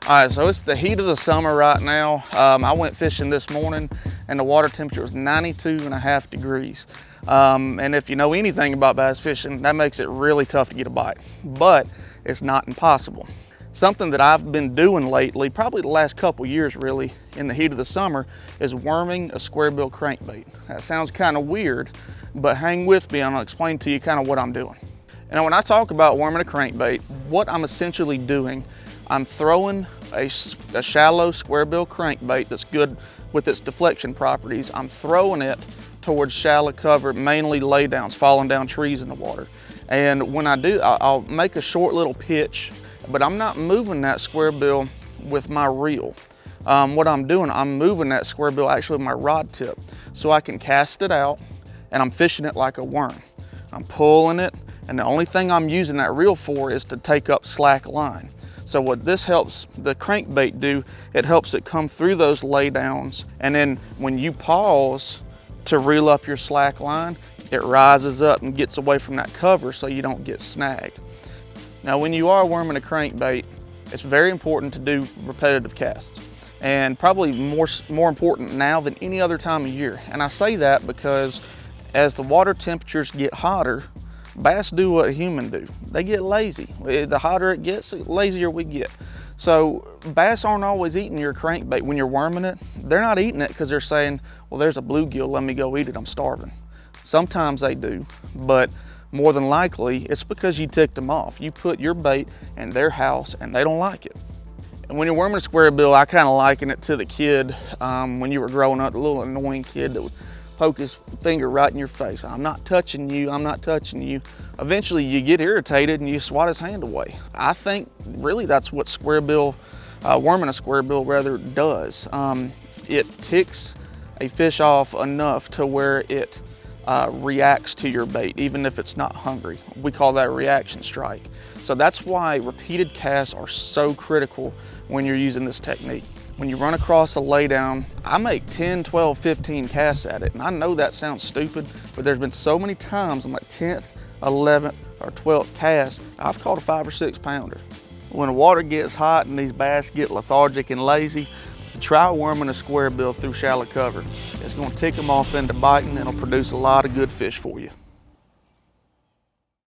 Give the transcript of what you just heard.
All right, so it's the heat of the summer right now. I went fishing this morning and the water temperature was 92.5 degrees. And if you know anything about bass fishing, that makes it really tough to get a bite, but it's not impossible. Something that I've been doing lately, probably the last couple years really, in the heat of the summer, is worming a squarebill crankbait. That sounds kind of weird, but hang with me and I'll explain to you kind of what I'm doing. And when I talk about worming a crankbait, what I'm essentially doing, I'm throwing a shallow squarebill crankbait that's good with its deflection properties. I'm throwing it towards shallow cover, mainly laydowns, falling down trees in the water. And when I do, I'll make a short little pitch, but I'm not moving that squarebill with my reel. What I'm doing, I'm moving that squarebill actually with my rod tip so I can cast it out, and I'm fishing it like a worm. I'm pulling it, and the only thing I'm using that reel for is to take up slack line. So what this helps the crankbait do, it helps it come through those laydowns, and then when you pause to reel up your slack line, it rises up and gets away from that cover so you don't get snagged. Now when you are worming a crankbait, it's very important to do repetitive casts, and probably more important now than any other time of year. And I say that because as the water temperatures get hotter, bass do what a human do. They get lazy. The hotter it gets, the lazier we get. So bass aren't always eating your crankbait when you're worming it. They're not eating it because they're saying, well, there's a bluegill, let me go eat it, I'm starving. Sometimes they do, but more than likely, it's because you ticked them off. You put your bait in their house and they don't like it. And when you're worming a squarebill, I kind of liken it to the kid when you were growing up, the little annoying kid that would poke his finger right in your face. I'm not touching you, I'm not touching you. Eventually you get irritated and you swat his hand away. I think really that's what worming a squarebill rather does. It ticks a fish off enough to where it reacts to your bait, even if it's not hungry. We call that a reaction strike. So that's why repeated casts are so critical when you're using this technique. When you run across a laydown, I make 10, 12, 15 casts at it. And I know that sounds stupid, but there's been so many times on my 10th, 11th, or 12th cast, I've caught a 5 or 6 pounder. When the water gets hot and these bass get lethargic and lazy, try worming a squarebill through shallow cover. It's gonna tick them off into biting and it'll produce a lot of good fish for you.